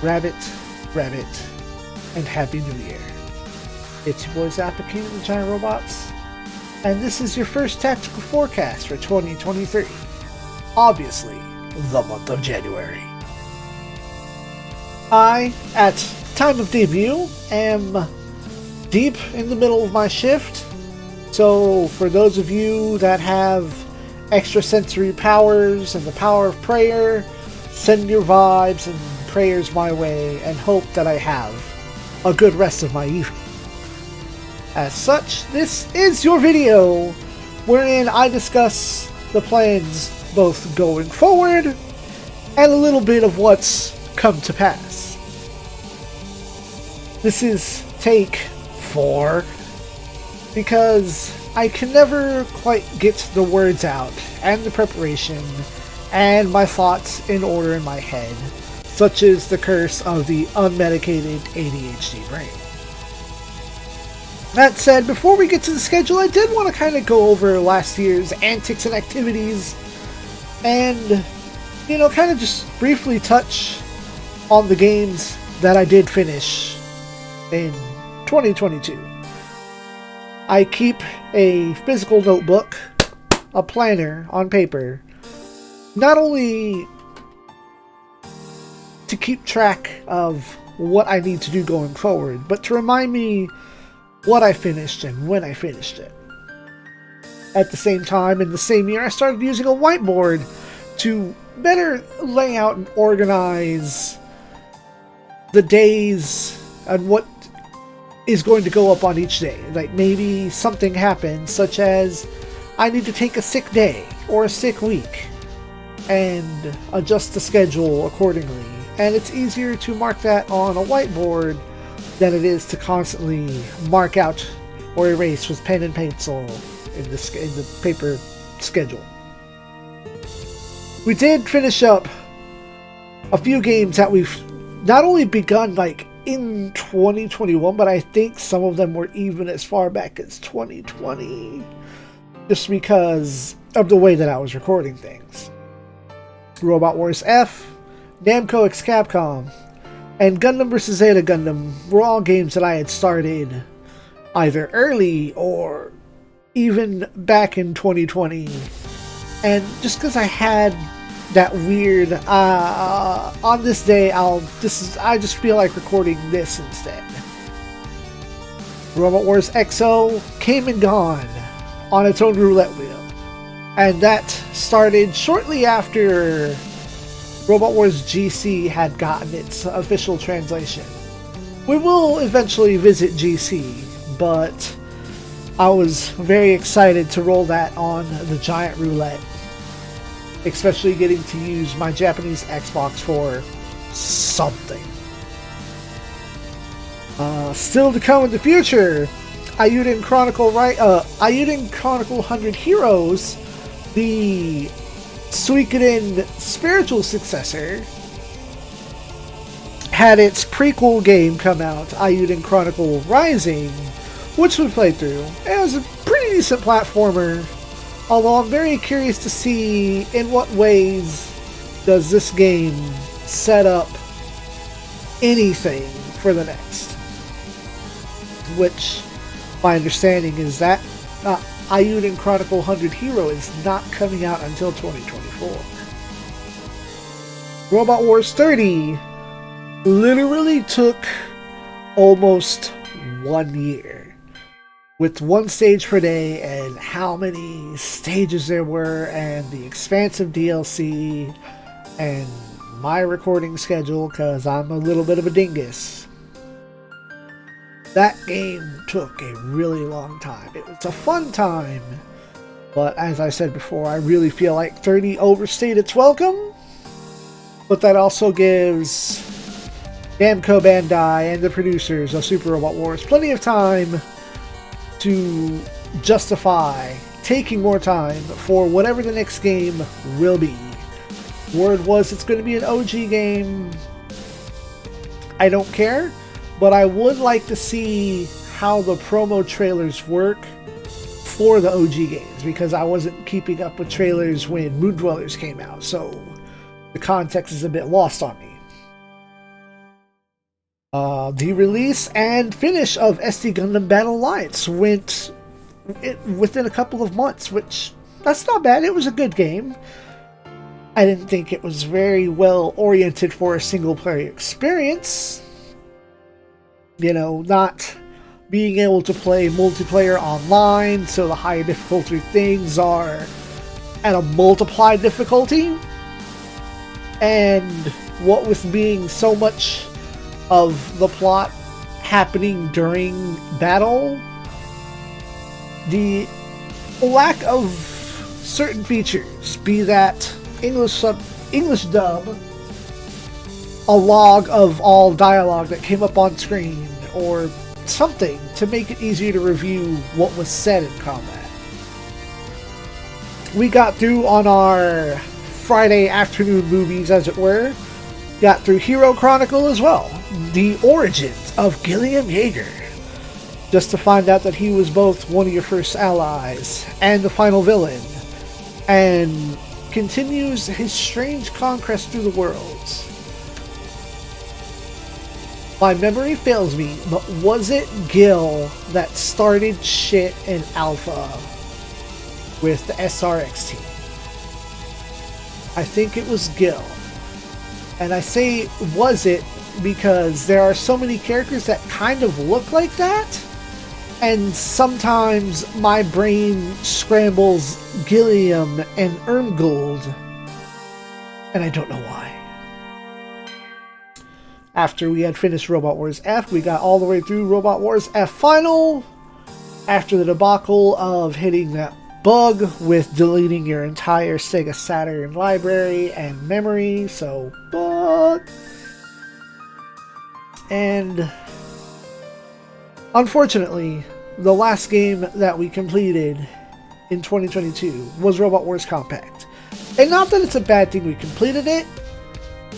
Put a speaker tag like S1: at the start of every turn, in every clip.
S1: Rabbit, rabbit, and Happy New Year. It's your boy Zappa King of the Giant Robots, and this is your first tactical forecast for 2023. Obviously, the month of January. I, at time of debut, am deep in the middle of my shift, so for those of you that have extrasensory powers and the power of prayer, send your vibes and prayers my way and hope that I have a good rest of my evening. As such, this is your video wherein I discuss the plans both going forward and a little bit of what's come to pass. This is take 4 because I can never quite get the words out and the preparation and my thoughts in order in my head, such as the curse of the unmedicated ADHD brain. That said, before we get to the schedule, I did want to kind of go over last year's antics and activities and, kind of just briefly touch on the games that I did finish in 2022. I keep a physical notebook, a planner on paper, not only to keep track of what I need to do going forward, but to remind me what I finished and when I finished it. At the same time, in the same year, I started using a whiteboard to better lay out and organize the days and what is going to go up on each day. Like maybe something happens, such as I need to take a sick day or a sick week and adjust the schedule accordingly. And it's easier to mark that on a whiteboard than it is to constantly mark out or erase with pen and pencil in the paper schedule. We did finish up a few games that we've not only begun in 2021, but I think some of them were even as far back as 2020, just because of the way that I was recording things. Robot Wars F, Namco x Capcom, and Gundam vs. Zeta Gundam were all games that I had started either early or even back in 2020. And just because I had that weird, on this day, I just feel like recording this instead. Robot Wars XO came and gone on its own roulette wheel. And that started shortly after Robot Wars GC had gotten its official translation. We will eventually visit GC, but I was very excited to roll that on the giant roulette, especially getting to use my Japanese Xbox for something. Still to come in the future, Ayuden Chronicle 100 Heroes, the Suikoden spiritual successor, had its prequel game come out, Ayuden Chronicle Rising, which we played through. It was a pretty decent platformer, although I'm very curious to see in what ways does this game set up anything for the next. Which, my understanding is that Ayuden Chronicle 100 Hero is not coming out until 2024. Robot Wars 30 literally took almost 1 year, with one stage per day, and how many stages there were, and the expansive DLC, and my recording schedule, because I'm a little bit of a dingus. That game took a really long time. It was a fun time, but as I said before, I really feel like 30 overstayed its welcome. But that also gives Namco Bandai and the producers of Super Robot Wars plenty of time to justify taking more time for whatever the next game will be. Word was it's going to be an OG game. I don't care. But I would like to see how the promo trailers work for the OG games, because I wasn't keeping up with trailers when Moon Dwellers came out, so the context is a bit lost on me. The release and finish of SD Gundam Battle Alliance went within a couple of months, which that's not bad. It was a good game. I didn't think it was very well oriented for a single player experience. You know, not being able to play multiplayer online, so the higher difficulty things are at a multiplied difficulty. And what with being so much of the plot happening during battle, the lack of certain features, be that English dub, a log of all dialogue that came up on screen, or something to make it easier to review what was said in combat. We got through on our Friday afternoon movies, as it were. Got through Hero Chronicle as well. The origins of Gilliam Yeager. Just to find out that he was both one of your first allies and the final villain. And continues his strange conquest through the worlds. My memory fails me, but was it Gil that started shit in Alpha with the SRX team? I think it was Gil. And I say was it because there are so many characters that kind of look like that, and sometimes my brain scrambles Gilliam and Ermgold, and I don't know why. After we had finished Robot Wars F, we got all the way through Robot Wars F Final. After the debacle of hitting that bug with deleting your entire Sega Saturn library and memory, so fuck. And unfortunately, the last game that we completed in 2022 was Robot Wars Compact. And not that it's a bad thing we completed it,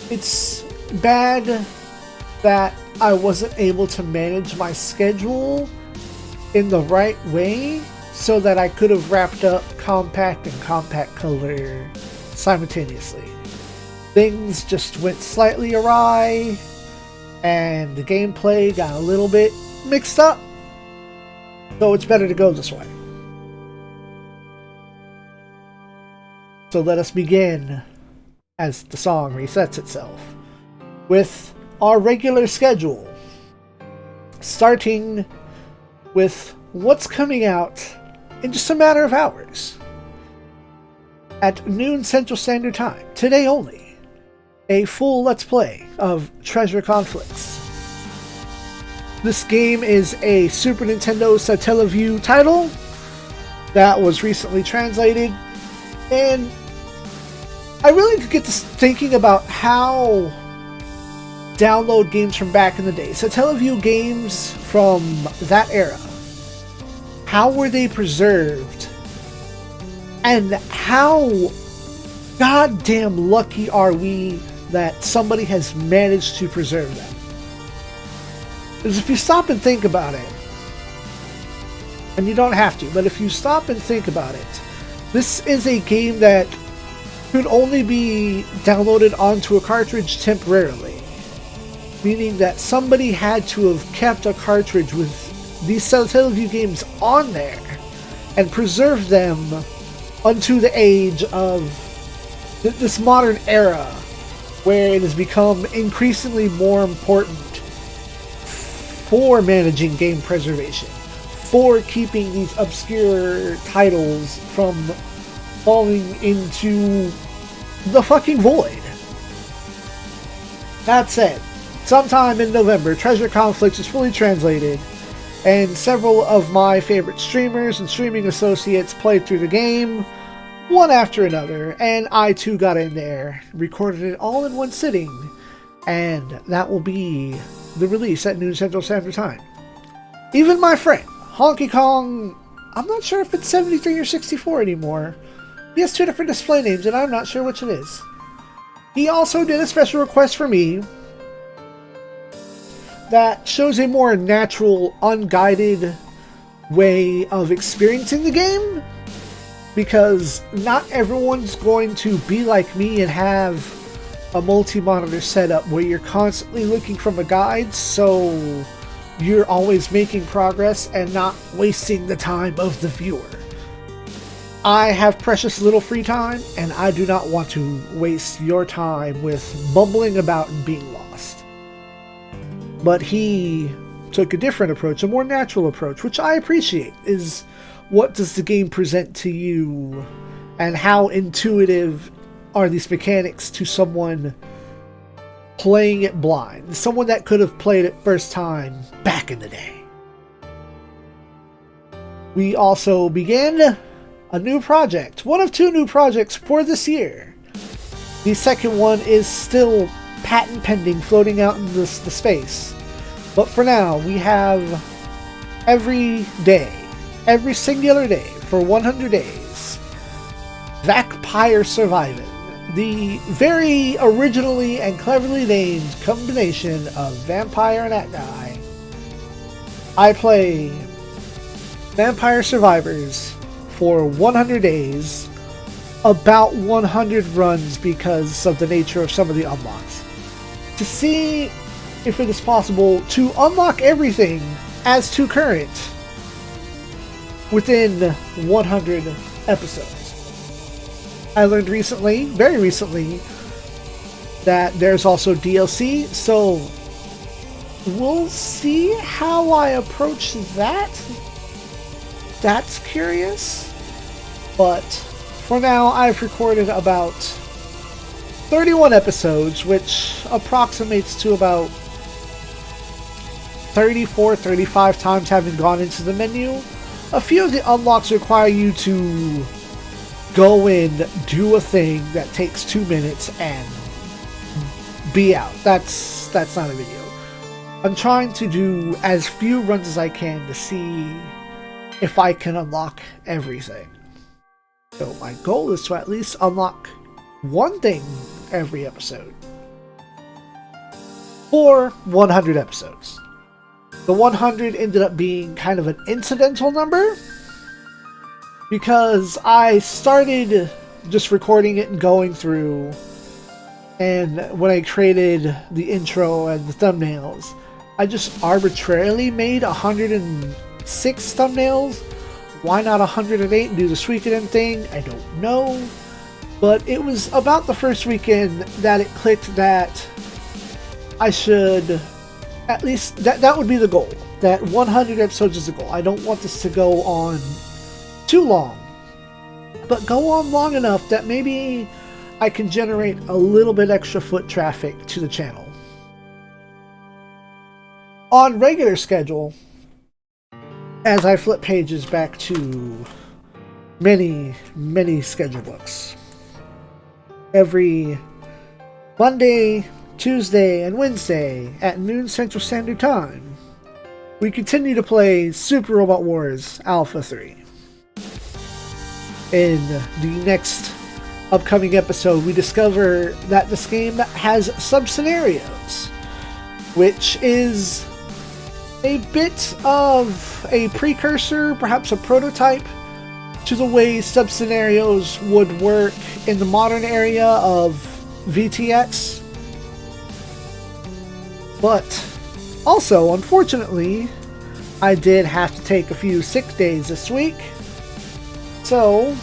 S1: it's bad that I wasn't able to manage my schedule in the right way so that I could have wrapped up Compact and Compact Color simultaneously. Things just went slightly awry, and the gameplay got a little bit mixed up, so it's better to go this way. So let us begin, as the song resets itself, with our regular schedule, starting with what's coming out in just a matter of hours. At noon Central Standard Time, today only, a full Let's Play of Treasure Conflicts. This game is a Super Nintendo Satellaview title that was recently translated, and I really get to thinking about how download games from back in the day, Satellaview games from that era, how were they preserved, and how goddamn lucky are we that somebody has managed to preserve them. Because if you stop and think about it, and you don't have to, but if you stop and think about it, this is a game that could only be downloaded onto a cartridge temporarily, meaning that somebody had to have kept a cartridge with these Satellaview games on there and preserved them unto the age of this modern era, where it has become increasingly more important for managing game preservation, for keeping these obscure titles from falling into the fucking void. That said, sometime in November, Treasure Conflicts is fully translated, and several of my favorite streamers and streaming associates played through the game, one after another, and I too got in there, recorded it all in one sitting, and that will be the release at noon Central Standard Time. Even my friend, Honky Kong, I'm not sure if it's 73 or 64 anymore. He has two different display names, and I'm not sure which it is. He also did a special request for me that shows a more natural, unguided way of experiencing the game, because not everyone's going to be like me and have a multi-monitor setup where you're constantly looking from a guide, so you're always making progress and not wasting the time of the viewer. I have precious little free time, and I do not want to waste your time with bumbling about and being lost. But he took a different approach, a more natural approach, which I appreciate, is what does the game present to you, and how intuitive are these mechanics to someone playing it blind, someone that could have played it first time back in the day. We also began a new project, one of two new projects for this year. The second one is still patent pending, floating out in the space. But for now, we have every day, every singular day for 100 days, Vampire Surviving, the very originally and cleverly named combination of vampire and that guy. I play Vampire Survivors for 100 days, about 100 runs because of the nature of some of the unlocks, to see if it is possible to unlock everything as to current within 100 episodes. I learned recently, very recently, that there's also DLC, so we'll see how I approach that. That's curious. But for now, I've recorded about 31 episodes, which approximates to about 34-35 times having gone into the menu. A few of the unlocks require you to go in, do a thing that takes 2 minutes, and be out. That's not a video. I'm trying to do as few runs as I can to see if I can unlock everything. So my goal is to at least unlock one thing every episode for 100 episodes. The 100 ended up being kind of an incidental number because I started just recording it and going through, and when I created the intro and the thumbnails, I just arbitrarily made 106 thumbnails. Why not 108 and do the Suikoden thing? I don't know. But it was about the first weekend that it clicked that I should, at least, that would be the goal. That 100 episodes is the goal. I don't want this to go on too long, but go on long enough that maybe I can generate a little bit extra foot traffic to the channel. On regular schedule, as I flip pages back to many schedule books, every Monday, Tuesday, and Wednesday at noon Central Standard Time, we continue to play Super Robot Wars Alpha 3. In the next upcoming episode, we discover that this game has sub-scenarios, which is a bit of a precursor, perhaps a prototype, to the way sub-scenarios would work in the modern area of VTX. But also, unfortunately, I did have to take a few sick days this week, so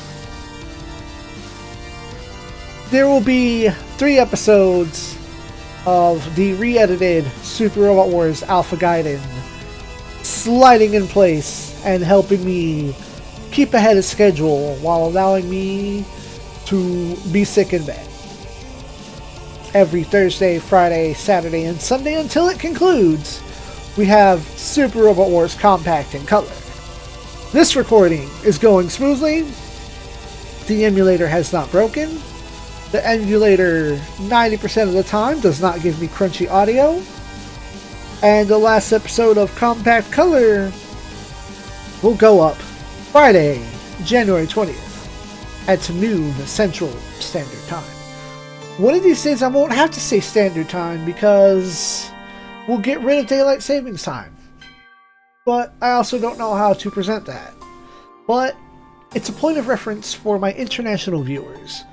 S1: there will be 3 episodes of the re-edited Super Robot Wars Alpha Gaiden sliding in place and helping me keep ahead of schedule while allowing me to be sick in bed. Every Thursday, Friday, Saturday, and Sunday until it concludes, we have Super Robot Wars Compact in color. This recording is going smoothly. The emulator has not broken. The emulator 90% of the time does not give me crunchy audio. And the last episode of Compact Color will go up Friday, January 20th at noon Central Standard Time. One of these days I won't have to say Standard Time because we'll get rid of Daylight Savings Time. But I also don't know how to present that. But it's a point of reference for my international viewers.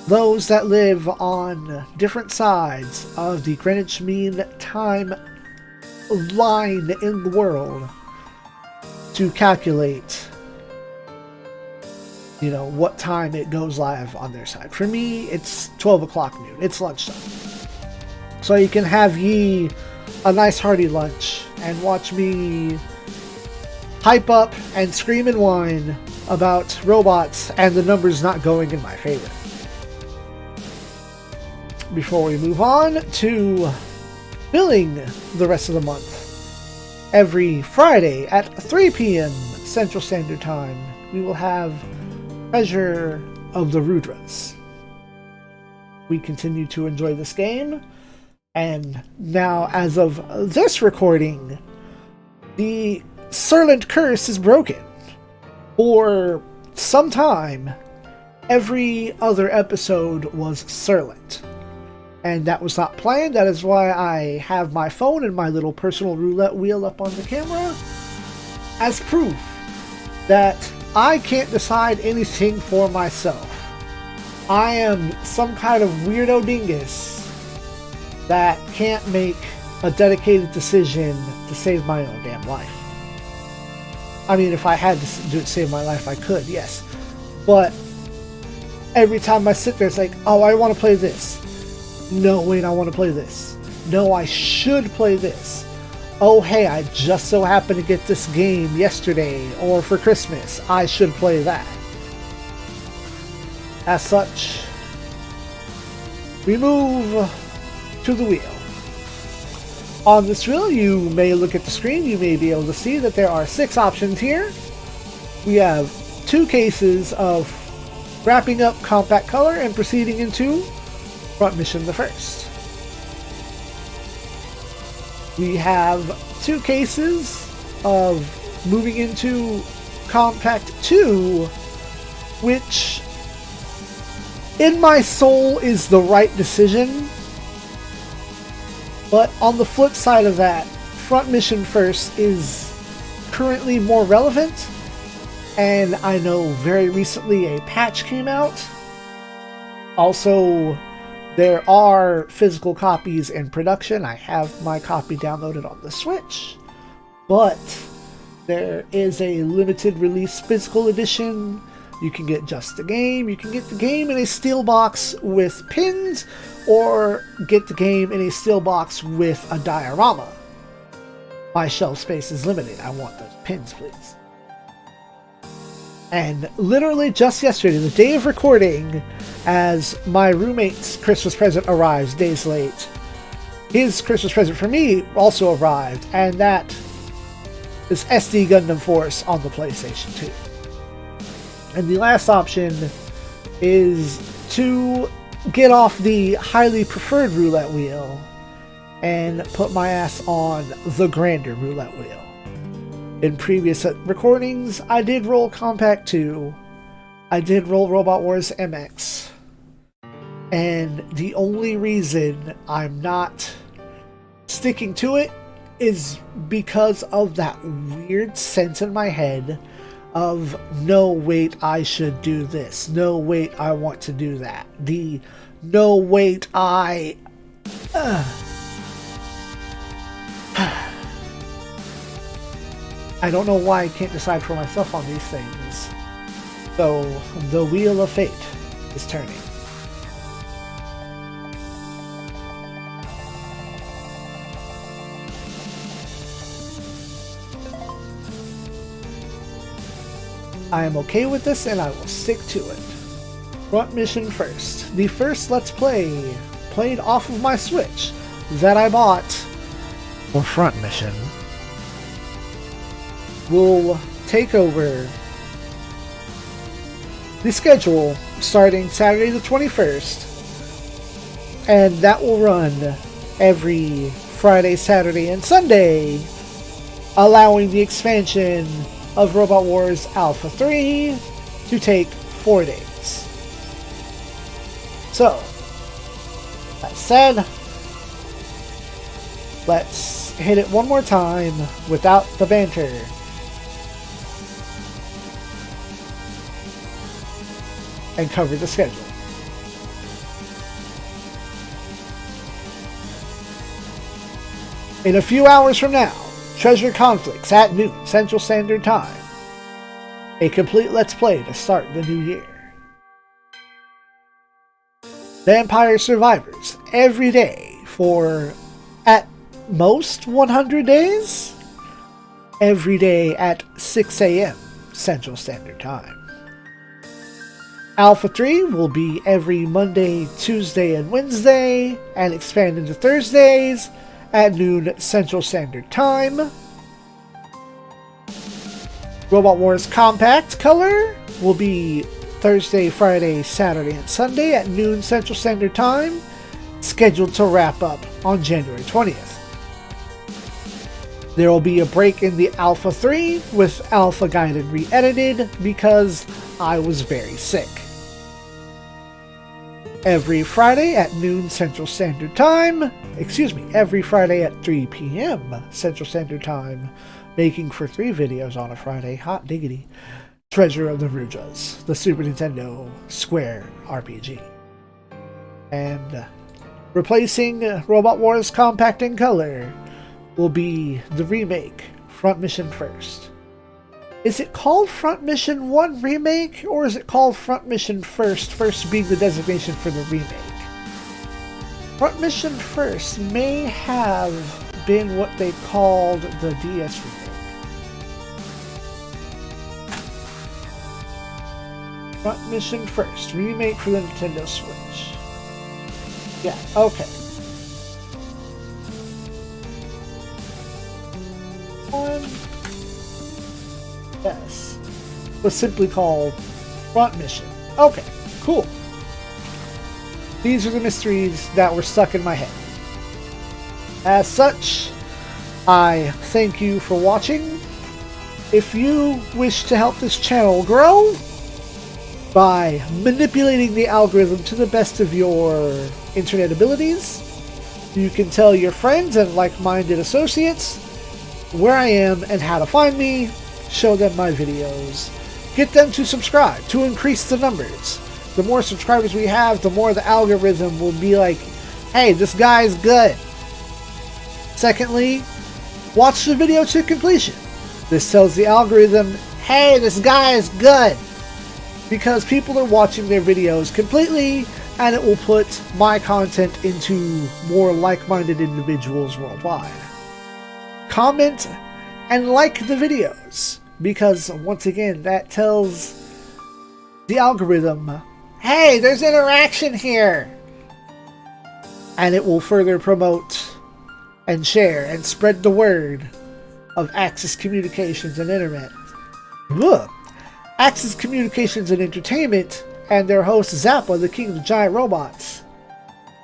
S1: those that live on different sides of the Greenwich Mean Time line in the world to calculate, you know, what time it goes live on their side. For me, it's 12 o'clock noon. It's lunchtime. So you can have ye a nice hearty lunch and watch me hype up and scream and whine about robots and the numbers not going in my favor. Before we move on to billing the rest of the month, every Friday at 3 p.m. Central Standard Time, we will have Treasure of the Rudras. We continue to enjoy this game, and now, as of this recording, the Surland Curse is broken. For some time, every other episode was Surland. And that was not planned. That is why I have my phone and my little personal roulette wheel up on the camera as proof that I can't decide anything for myself. I am some kind of weirdo dingus that can't make a dedicated decision to save my own damn life. I mean, if I had to do it to save my life, I could, yes. But every time I sit there, it's like, oh, I want to play this. No, wait, I want to play this. No, I should play this. Oh, hey, I just so happened to get this game yesterday or for Christmas. I should play that. As such, we move to the wheel. On this wheel, you may look at the screen. You may be able to see that there are 6 options here. We have 2 cases of wrapping up compact color and proceeding into front mission the first. We have 2 cases of moving into compact 2, which in my soul is the right decision. But on the flip side of that, front mission first is currently more relevant, and I know very recently a patch came out. Also, there are physical copies in production. I have my copy downloaded on the Switch, but there is a limited release physical edition. You can get just the game. You can get the game in a steel box with pins, or get the game in a steel box with a diorama. My shelf space is limited. I want those pins, please. And literally just yesterday, the day of recording, as my roommate's Christmas present arrives days late, his Christmas present for me also arrived, and that is SD Gundam Force on the PlayStation 2. And the last option is to get off the highly preferred roulette wheel and put my ass on the grander roulette wheel. In previous recordings, I did roll Compact 2. I did roll Robot Wars MX. And the only reason I'm not sticking to it is because of that weird sense in my head of, no, wait, I should do this. No, wait, I want to do that. The, no, wait, I don't know why I can't decide for myself on these things. So, the wheel of fate is turning. I am okay with this, and I will stick to it. Front mission first. The first Let's Play played off of my Switch that I bought for front mission will take over the schedule starting Saturday the 21st, and that will run every Friday, Saturday, and Sunday, allowing the expansion of Robot Wars Alpha 3 to take 4 days. So, that said, let's hit it one more time without the banter. And cover the schedule. In a few hours from now, Treasure Conflicts at noon Central Standard Time. A complete Let's Play to start the new year. Vampire Survivors every day for at most 100 days? Every day at 6 a.m. Central Standard Time. Alpha 3 will be every Monday, Tuesday, and Wednesday, and expand into Thursdays at noon Central Standard Time. Robot Wars Compact Color will be Thursday, Friday, Saturday, and Sunday at noon Central Standard Time, scheduled to wrap up on January 20th. There will be a break in the Alpha 3 with Alpha Guided re-edited because I was very sick. Every Friday at noon Central Standard Time, every Friday at 3 p.m. Central Standard Time, making for 3 videos on a Friday, hot diggity. Treasure of the Rujas, the Super Nintendo Square RPG. And replacing Robot Wars Compact in Color will be the remake, Front Mission First. Is it called Front Mission 1 Remake, or is it called Front Mission First, first being the designation for the remake? Front Mission First may have been what they called the DS remake. Front Mission First, remake for the Nintendo Switch. Yeah, okay. Yes. Was simply called Front Mission. Okay, cool. These are the mysteries that were stuck in my head. As such, I thank you for watching. If you wish to help this channel grow by manipulating the algorithm to the best of your internet abilities, you can tell your friends and like-minded associates where I am and how to find me, show them my videos, get them to subscribe to increase the numbers. The more subscribers we have, the more the algorithm will be like, hey, this guy's good. Secondly, watch the video to completion. This tells the algorithm, hey, this guy is good. Because people are watching their videos completely, and it will put my content into more like-minded individuals worldwide. Comment and like the videos, because once again, that tells the algorithm, hey, there's interaction here. And it will further promote and share and spread the word of Axis Communications and Internet. Ugh. Axis Communications and Entertainment and their host Zappa, the king of the giant robots,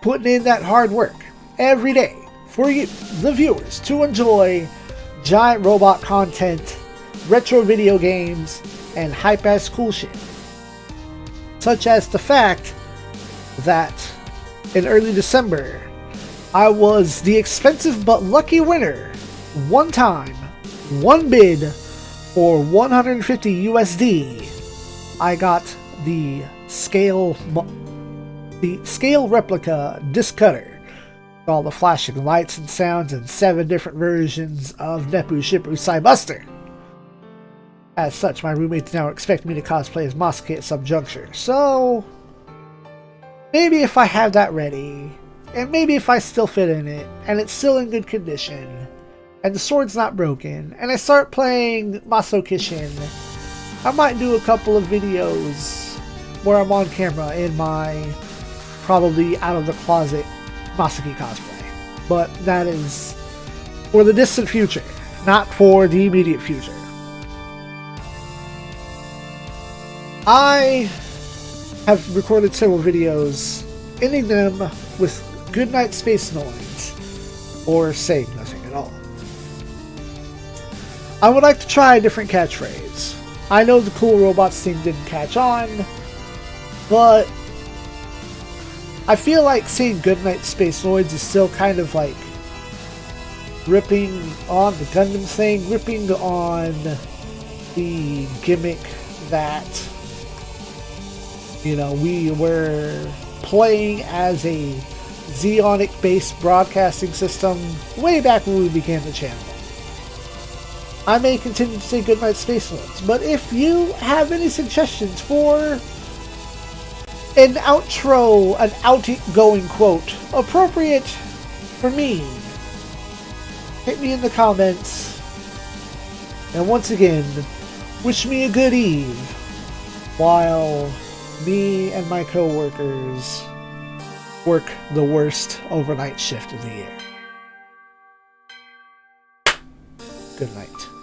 S1: putting in that hard work every day for you, the viewers, to enjoy giant robot content, retro video games, and hype-ass cool shit. Such as the fact that in early December, I was the expensive but lucky winner, one time, one bid, for 150 USD. I got the scale replica disc cutter, all the flashing lights and sounds, and 7 different versions of Nepu Shippu Cybuster. As such, my roommates now expect me to cosplay as Masake at some juncture, so maybe if I have that ready, and maybe if I still fit in it, and it's still in good condition, and the sword's not broken, and I start playing Masokishin, I might do a couple of videos where I'm on camera in my probably out of the closet Masaki cosplay. But that is for the distant future, not for the immediate future. I have recorded several videos, ending them with goodnight space noise, or saying nothing at all. I would like to try a different catchphrase. I know the cool robots thing didn't catch on, but I feel like saying goodnight space noise is still kind of like ripping on the Gundam thing, ripping on the gimmick that, you know, we were playing as a Xeonic-based broadcasting system way back when we began the channel. I may continue to say goodnight, Space Lords, but if you have any suggestions for an outro, an outgoing quote, appropriate for me, hit me in the comments. And once again, wish me a good eve while me and my co-workers work the worst overnight shift of the year. Good night.